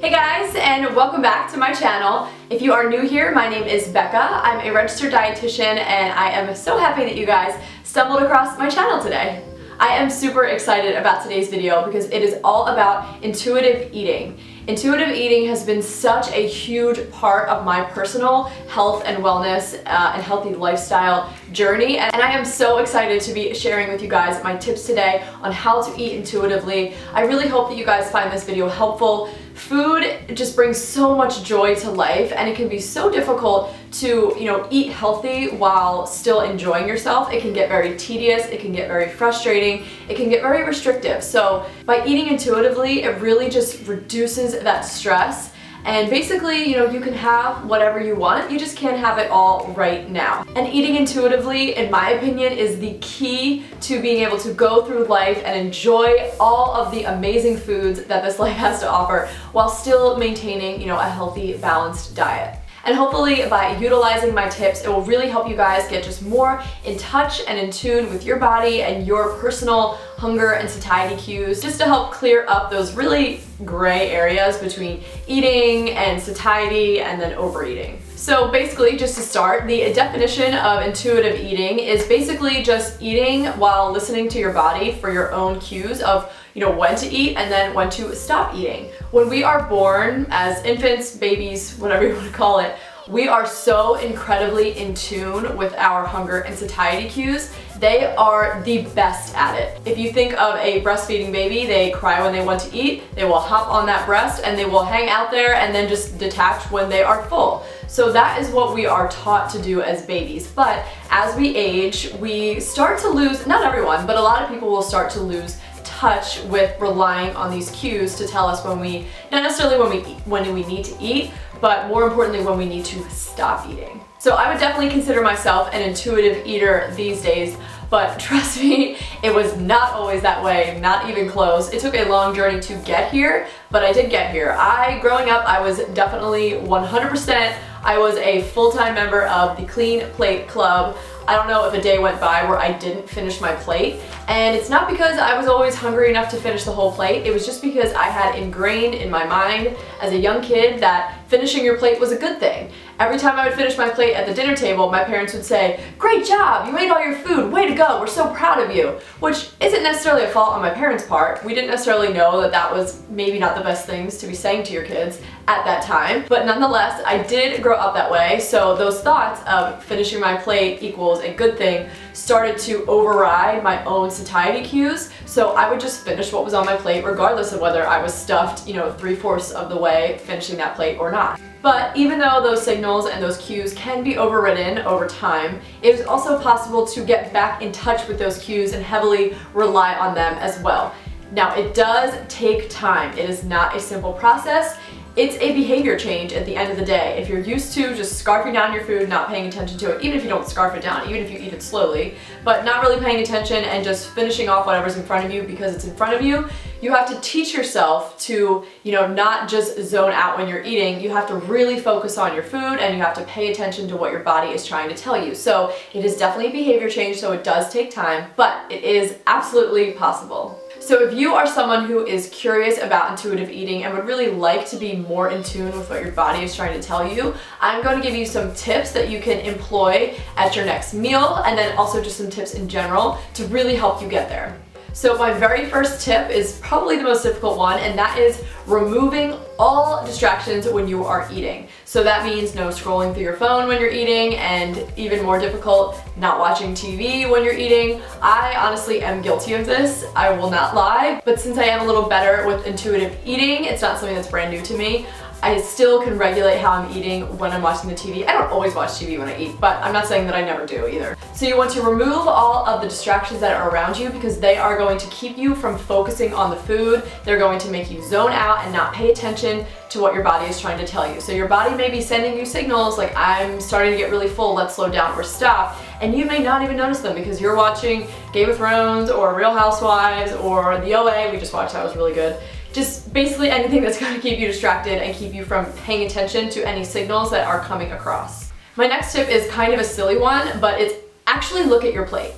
Hey guys, and welcome back to my channel. If you are new here, my name is Becca. I'm a registered dietitian and I am so happy that you guys stumbled across my channel today. I am super excited about today's video because it is all about intuitive eating. Intuitive eating has been such a huge part of my personal health and wellness and healthy lifestyle journey, and I am so excited to be sharing with you guys my tips today on how to eat intuitively. I really hope that you guys find this video helpful. Food just brings so much joy to life, and it can be so difficult to, eat healthy while still enjoying yourself. It can get very tedious, it can get very frustrating, it can get very restrictive. So by eating intuitively, it really just reduces that stress. And basically, you can have whatever you want, you just can't have it all right now. And eating intuitively, in my opinion, is the key to being able to go through life and enjoy all of the amazing foods that this life has to offer while still maintaining, a healthy, balanced diet. And hopefully by utilizing my tips, it will really help you guys get just more in touch and in tune with your body and your personal hunger and satiety cues, just to help clear up those really gray areas between eating and satiety and then overeating. So basically, just to start, the definition of intuitive eating is basically just eating while listening to your body for your own cues of when to eat and then when to stop eating. When we are born as infants, babies, whatever you want to call it, we are so incredibly in tune with our hunger and satiety cues. They are the best at it. If you think of a breastfeeding baby, they cry when they want to eat, they will hop on that breast and they will hang out there and then just detach when they are full. So that is what we are taught to do as babies. But as we age, we start to lose, not everyone, but a lot of people will start to lose touch with relying on these cues to tell us when we, not necessarily when we need to eat, but more importantly when we need to stop eating. So I would definitely consider myself an intuitive eater these days, but trust me, it was not always that way, not even close. It took a long journey to get here, but I did get here. Growing up, I was definitely 100%, I was a full-time member of the Clean Plate Club. I don't know if a day went by where I didn't finish my plate, and it's not because I was always hungry enough to finish the whole plate. It was just because I had ingrained in my mind as a young kid that finishing your plate was a good thing. Every time I would finish my plate at the dinner table, my parents would say, "Great job, you ate all your food, way to go, we're so proud of you," which isn't necessarily a fault on my parents' part. We didn't necessarily know that that was maybe not the best things to be saying to your kids at that time, but nonetheless, I did grow up that way, so those thoughts of finishing my plate equals a good thing started to override my own satiety cues, so I would just finish what was on my plate regardless of whether I was stuffed, 3/4 of the way finishing that plate or not. But even though those signals and those cues can be overridden over time, it is also possible to get back in touch with those cues and heavily rely on them as well. Now, it does take time. It is not a simple process. It's a behavior change at the end of the day. If you're used to just scarfing down your food, not paying attention to it, even if you don't scarf it down, even if you eat it slowly, but not really paying attention and just finishing off whatever's in front of you because it's in front of you, you have to teach yourself to, not just zone out when you're eating. You have to really focus on your food and you have to pay attention to what your body is trying to tell you. So it is definitely a behavior change, so it does take time, but it is absolutely possible. So if you are someone who is curious about intuitive eating and would really like to be more in tune with what your body is trying to tell you, I'm going to give you some tips that you can employ at your next meal, and then also just some tips in general to really help you get there. So my very first tip is probably the most difficult one, and that is removing all distractions when you are eating. So that means no scrolling through your phone when you're eating, and even more difficult, not watching TV when you're eating. I honestly am guilty of this, I will not lie, but since I am a little better with intuitive eating, it's not something that's brand new to me. I still can regulate how I'm eating when I'm watching the TV. I don't always watch TV when I eat, but I'm not saying that I never do either. So you want to remove all of the distractions that are around you because they are going to keep you from focusing on the food. They're going to make you zone out and not pay attention to what your body is trying to tell you. So your body may be sending you signals like, I'm starting to get really full, let's slow down or stop, and you may not even notice them because you're watching Game of Thrones or Real Housewives or The OA, we just watched, that was really good. Just basically anything that's going to keep you distracted and keep you from paying attention to any signals that are coming across. My next tip is kind of a silly one, but it's actually look at your plate.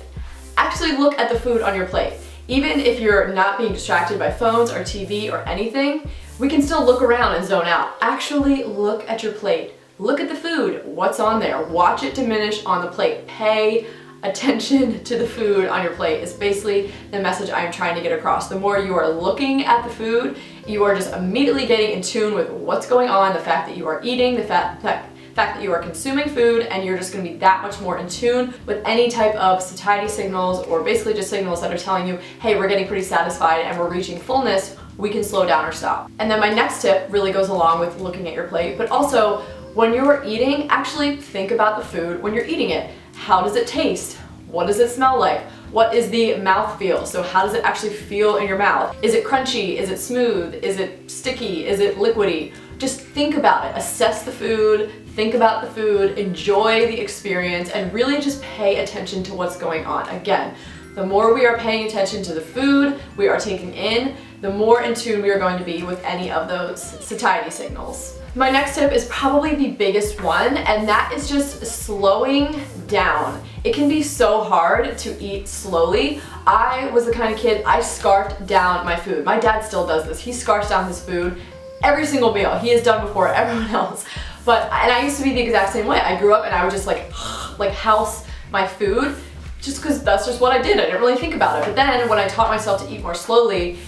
Actually look at the food on your plate. Even if you're not being distracted by phones or TV or anything, we can still look around and zone out. Actually look at your plate. Look at the food, what's on there. Watch it diminish on the plate. Pay attention to the food on your plate is basically the message I'm trying to get across. The more you are looking at the food, you are just immediately getting in tune with what's going on, the fact that you are eating, the fact that you are consuming food, and you're just going to be that much more in tune with any type of satiety signals, or basically just signals that are telling you, hey, we're getting pretty satisfied and we're reaching fullness, we can slow down or stop. And then my next tip really goes along with looking at your plate, but also when you're eating, actually think about the food when you're eating it. How does it taste? What does it smell like? What is the mouth feel? So how does it actually feel in your mouth? Is it crunchy? Is it smooth? Is it sticky? Is it liquidy? Just think about it. Assess the food, think about the food, enjoy the experience, and really just pay attention to what's going on. Again, the more we are paying attention to the food we are taking in, the more in tune we are going to be with any of those satiety signals. My next tip is probably the biggest one, and that is just slowing down. It can be so hard to eat slowly. I was the kind of kid, I scarfed down my food. My dad still does this. He scarfs down his food every single meal. He has done before everyone else. And I used to be the exact same way. I grew up and I would just like house my food just because that's just what I did. I didn't really think about it. But then when I taught myself to eat more slowly,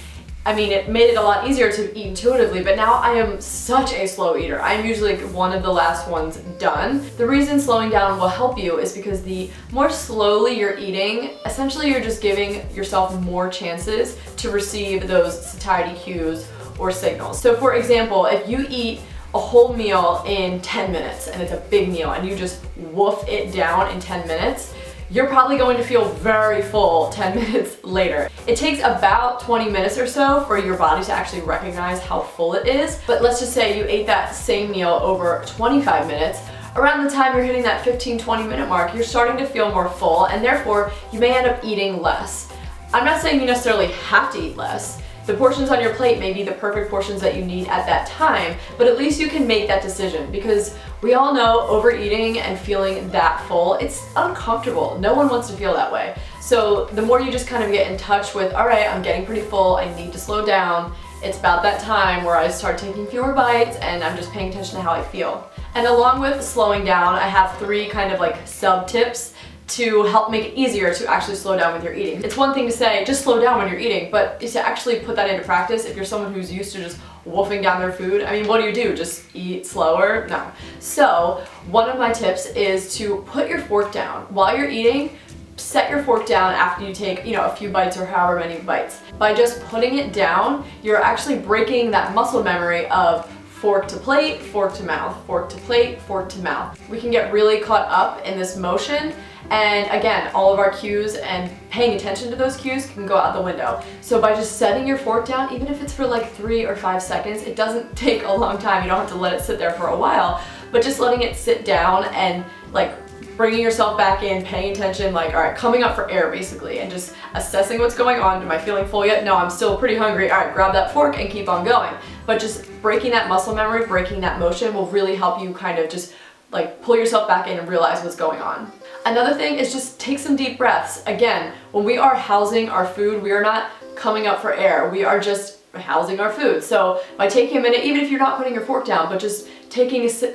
I mean, it made it a lot easier to eat intuitively, but now I am such a slow eater. I'm usually one of the last ones done. The reason slowing down will help you is because the more slowly you're eating, essentially you're just giving yourself more chances to receive those satiety cues or signals. So for example, if you eat a whole meal in 10 minutes and it's a big meal and you just woof it down in 10 minutes, you're probably going to feel very full 10 minutes later. It takes about 20 minutes or so for your body to actually recognize how full it is. But let's just say you ate that same meal over 25 minutes. Around the time you're hitting that 15-20 minute mark, you're starting to feel more full, and therefore you may end up eating less. I'm not saying you necessarily have to eat less. The portions on your plate may be the perfect portions that you need at that time, but at least you can make that decision, because we all know overeating and feeling that full, it's uncomfortable. No one wants to feel that way. So the more you just kind of get in touch with, all right, I'm getting pretty full, I need to slow down. It's about that time where I start taking fewer bites and I'm just paying attention to how I feel. And along with slowing down, I have 3 kind of like sub tips to help make it easier to actually slow down with your eating. It's one thing to say, just slow down when you're eating, but to actually put that into practice, if you're someone who's used to just wolfing down their food, I mean, what do? Just eat slower? No. So one of my tips is to put your fork down. While you're eating, set your fork down after you take, a few bites or however many bites. By just putting it down, you're actually breaking that muscle memory of fork to plate, fork to mouth, fork to plate, fork to mouth. We can get really caught up in this motion, and again, all of our cues and paying attention to those cues can go out the window. So by just setting your fork down, even if it's for like 3 or 5 seconds, it doesn't take a long time. You don't have to let it sit there for a while, but just letting it sit down and like bringing yourself back in, paying attention, like, all right, coming up for air basically, and just assessing what's going on. Am I feeling full yet? No, I'm still pretty hungry. All right, grab that fork and keep on going. But just breaking that muscle memory, breaking that motion will really help you kind of just like pull yourself back in and realize what's going on. Another thing is just take some deep breaths. Again, when we are housing our food, we are not coming up for air. We are just housing our food. So by taking a minute, even if you're not putting your fork down, but just taking a sit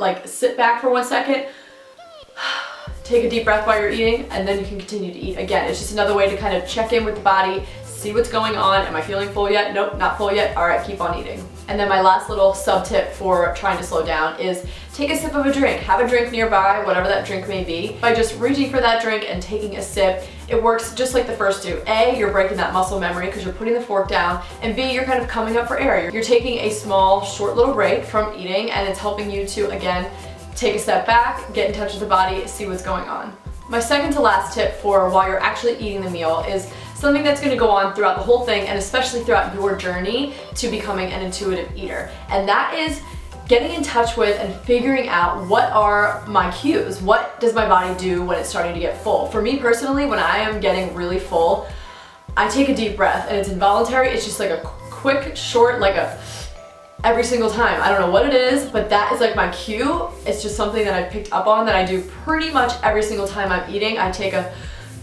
back for 1 second, take a deep breath while you're eating, and then you can continue to eat. Again, it's just another way to kind of check in with the body, see what's going on. Am I feeling full yet? Nope, not full yet. All right, keep on eating. And then my last little sub tip for trying to slow down is take a sip of a drink. Have a drink nearby, whatever that drink may be. By just reaching for that drink and taking a sip, it works just like the first 2. A, you're breaking that muscle memory because you're putting the fork down, and B, you're kind of coming up for air. You're taking a small, short little break from eating, and it's helping you to, again, take a step back, get in touch with the body, see what's going on. My second to last tip for while you're actually eating the meal is something that's going to go on throughout the whole thing, and especially throughout your journey to becoming an intuitive eater. And that is getting in touch with and figuring out what are my cues. What does my body do when it's starting to get full? For me personally, when I am getting really full, I take a deep breath, and it's involuntary. It's just like a quick, short, like a every single time. I don't know what it is, but that is like my cue. It's just something that I've picked up on that I do pretty much every single time I'm eating. I take a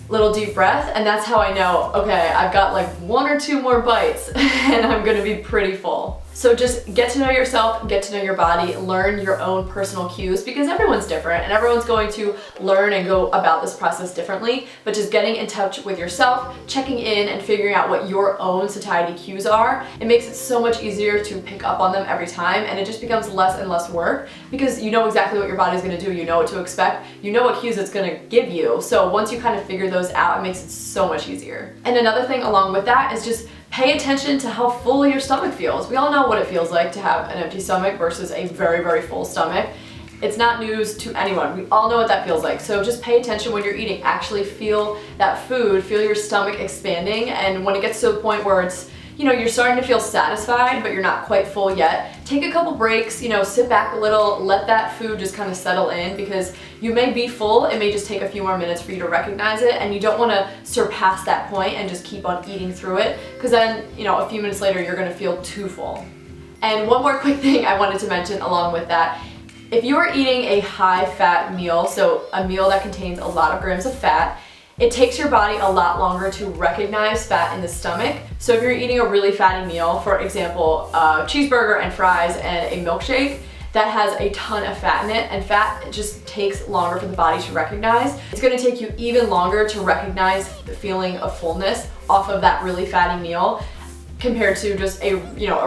little deep breath, and that's how I know, okay, I've got like 1 or 2 more bites and I'm gonna be pretty full. So just get to know yourself, get to know your body, learn your own personal cues, because everyone's different and everyone's going to learn and go about this process differently. But just getting in touch with yourself, checking in and figuring out what your own satiety cues are, it makes it so much easier to pick up on them every time, and it just becomes less and less work because you know exactly what your body's gonna do, you know what to expect, you know what cues it's gonna give you. So once you kind of figure those out, it makes it so much easier. And another thing along with that is just pay attention to how full your stomach feels. We all know what it feels like to have an empty stomach versus a very, very full stomach. It's not news to anyone. We all know what that feels like. So just pay attention when you're eating. Actually feel that food, feel your stomach expanding, and when it gets to the point where it's, you know, you're starting to feel satisfied, but you're not quite full yet, take a couple breaks, you know, sit back a little, let that food just kind of settle in, because you may be full, it may just take a few more minutes for you to recognize it, and you don't want to surpass that point and just keep on eating through it, because then, you know, a few minutes later you're going to feel too full. And one more quick thing I wanted to mention along with that, if you are eating a high-fat meal, so a meal that contains a lot of grams of fat, it takes your body a lot longer to recognize fat in the stomach. So if you're eating a really fatty meal, for example, a cheeseburger and fries and a milkshake, that has a ton of fat in it, and fat just takes longer for the body to recognize. It's gonna take you even longer to recognize the feeling of fullness off of that really fatty meal compared to just a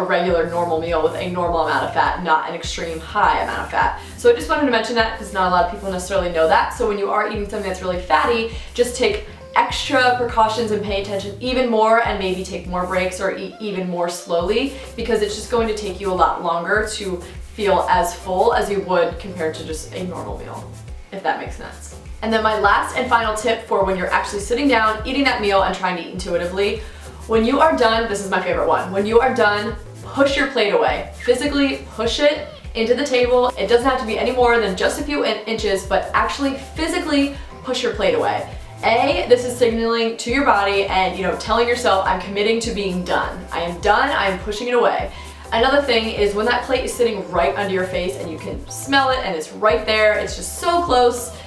regular normal meal with a normal amount of fat, not an extreme high amount of fat. So I just wanted to mention that because not a lot of people necessarily know that. So when you are eating something that's really fatty, just take extra precautions and pay attention even more, and maybe take more breaks or eat even more slowly, because it's just going to take you a lot longer to feel as full as you would compared to just a normal meal, if that makes sense. And then my last and final tip for when you're actually sitting down, eating that meal and trying to eat intuitively, when you are done, this is my favorite one, when you are done, push your plate away. Physically push it into the table. It doesn't have to be any more than just a few inches, but actually physically push your plate away. This is signaling to your body and, you know, telling yourself, I'm committing to being done. I am done, I am pushing it away. Another thing is when that plate is sitting right under your face and you can smell it and it's right there, it's just so close,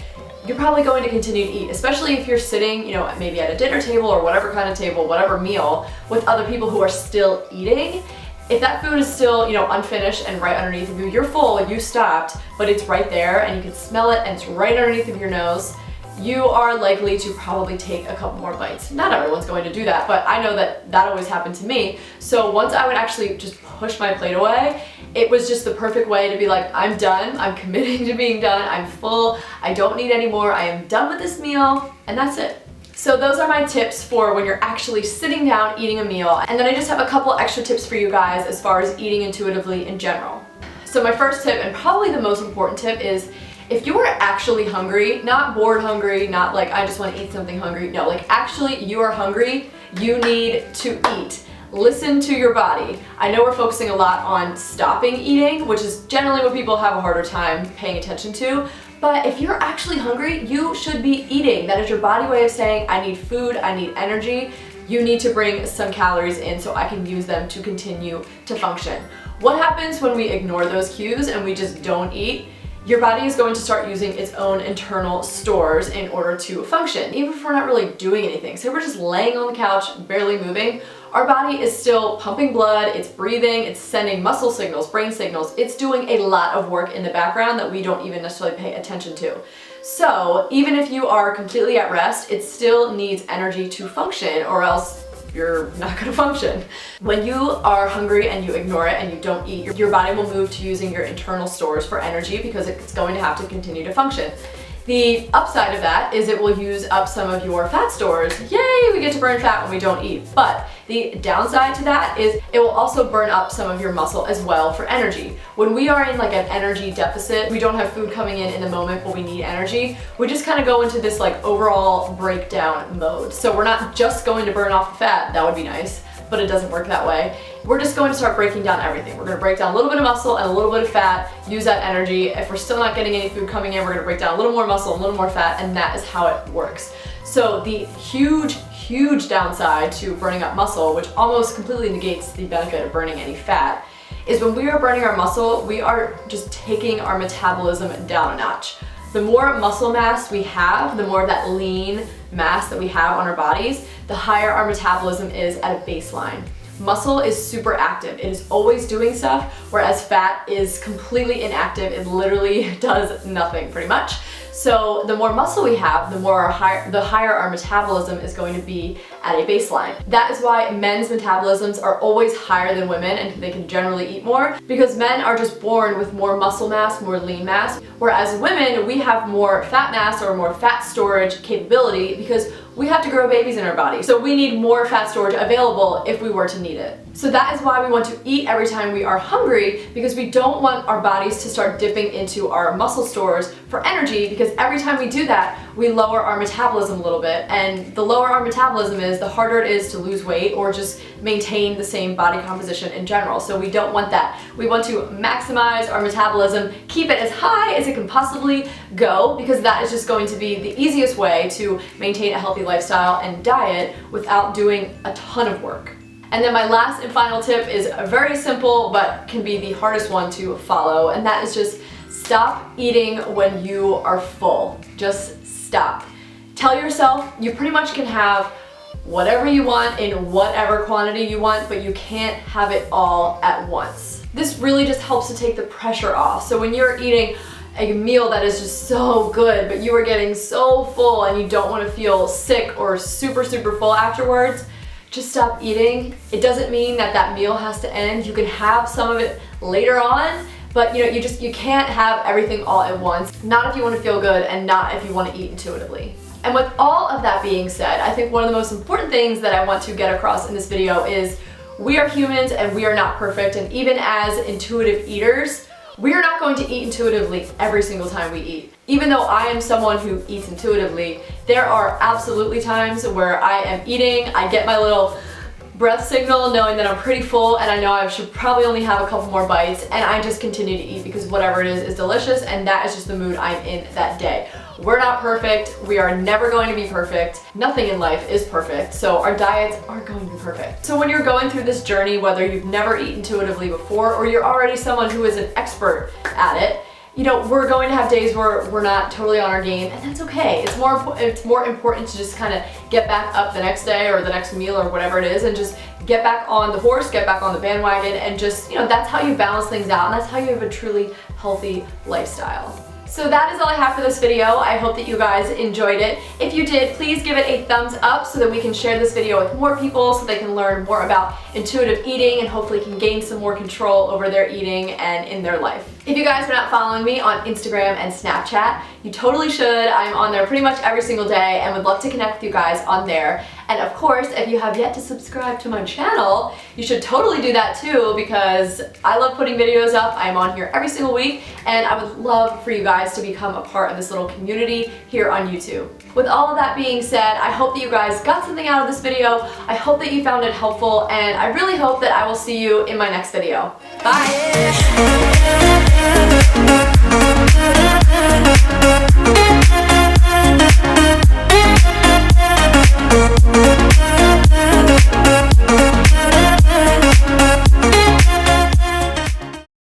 you're probably going to continue to eat, especially if you're sitting, you know, maybe at a dinner table or whatever kind of table, whatever meal, with other people who are still eating. If that food is still, you know, unfinished and right underneath of you, you're full, you stopped, but it's right there and you can smell it and it's right underneath of your nose, you are likely to probably take a couple more bites. Not everyone's going to do that, but I know that that always happened to me. So once I would actually just push my plate away, it was just the perfect way to be like, I'm done, I'm committing to being done, I'm full, I don't need any more, I am done with this meal, and that's it. So those are my tips for when you're actually sitting down eating a meal. And then I just have a couple extra tips for you guys as far as eating intuitively in general. So my first tip, and probably the most important tip, is if you are actually hungry, not bored hungry, not like I just want to eat something hungry, no, like actually you are hungry, you need to eat. Listen to your body. I know we're focusing a lot on stopping eating, which is generally what people have a harder time paying attention to, but if you're actually hungry, you should be eating. That is your body way of saying, I need food, I need energy, you need to bring some calories in so I can use them to continue to function. What happens when we ignore those cues and we just don't eat? Your body is going to start using its own internal stores in order to function, even if we're not really doing anything. So we're just laying on the couch, barely moving. Our body is still pumping blood, it's breathing, it's sending muscle signals, brain signals. It's doing a lot of work in the background that we don't even necessarily pay attention to. So even if you are completely at rest, it still needs energy to function, or else you're not gonna function. When you are hungry and you ignore it and you don't eat, your body will move to using your internal stores for energy because it's going to have to continue to function. The upside of that is it will use up some of your fat stores. Yay, we get to burn fat when we don't eat. But the downside to that is it will also burn up some of your muscle as well for energy. When we are in like an energy deficit, we don't have food coming in the moment, but we need energy, we just kind of go into this like overall breakdown mode. So we're not just going to burn off the fat, that would be nice, but it doesn't work that way. We're just going to start breaking down everything. We're going to break down a little bit of muscle and a little bit of fat, use that energy. If we're still not getting any food coming in, we're going to break down a little more muscle, a little more fat, and that is how it works. So the huge downside to burning up muscle, which almost completely negates the benefit of burning any fat, is when we are burning our muscle, we are just taking our metabolism down a notch. The more muscle mass we have, the more of that lean mass that we have on our bodies, the higher our metabolism is at a baseline. Muscle is super active. It is always doing stuff, whereas fat is completely inactive. It literally does nothing pretty much. So the more muscle we have, the higher our metabolism is going to be at a baseline. That is why men's metabolisms are always higher than women, and they can generally eat more, because men are just born with more muscle mass, more lean mass, whereas women, we have more fat mass or more fat storage capability because we have to grow babies in our body. So we need more fat storage available if we were to need it. So that is why we want to eat every time we are hungry, because we don't want our bodies to start dipping into our muscle stores for energy, because every time we do that, we lower our metabolism a little bit. And the lower our metabolism is, the harder it is to lose weight or just maintain the same body composition in general. So we don't want that. We want to maximize our metabolism, keep it as high as it can possibly go, because that is just going to be the easiest way to maintain a healthy lifestyle and diet without doing a ton of work. And then my last and final tip is very simple, but can be the hardest one to follow, and that is just stop eating when you are full. Just stop. Tell yourself you pretty much can have whatever you want in whatever quantity you want, but you can't have it all at once. This really just helps to take the pressure off. So when you're eating a meal that is just so good, but you are getting so full and you don't want to feel sick or super full afterwards, just stop eating. It doesn't mean that that meal has to end. You can have some of it later on, but you can't have everything all at once. Not if you want to feel good, and not if you want to eat intuitively. And with all of that being said, I think one of the most important things that I want to get across in this video is we are humans and we are not perfect, and even as intuitive eaters, we are not going to eat intuitively every single time we eat. Even though I am someone who eats intuitively, there are absolutely times where I am eating, I get my little breath signal knowing that I'm pretty full and I know I should probably only have a couple more bites, and I just continue to eat because whatever it is delicious, and that is just the mood I'm in that day. We're not perfect. We are never going to be perfect. Nothing in life is perfect, so our diets aren't going to be perfect. So when you're going through this journey, whether you've never eaten intuitively before or you're already someone who is an expert at it, we're going to have days where we're not totally on our game, and that's okay. It's more important to just kind of get back up the next day or the next meal or whatever it is, and just get back on the horse, get back on the bandwagon, and just, that's how you balance things out, and that's how you have a truly healthy lifestyle. So that is all I have for this video. I hope that you guys enjoyed it. If you did, please give it a thumbs up so that we can share this video with more people so they can learn more about intuitive eating and hopefully can gain some more control over their eating and in their life. If you guys are not following me on Instagram and Snapchat, you totally should. I'm on there pretty much every single day and would love to connect with you guys on there. And of course, if you have yet to subscribe to my channel, you should totally do that too, because I love putting videos up. I'm on here every single week, and I would love for you guys to become a part of this little community here on YouTube. With all of that being said, I hope that you guys got something out of this video. I hope that you found it helpful, and I really hope that I will see you in my next video. Bye!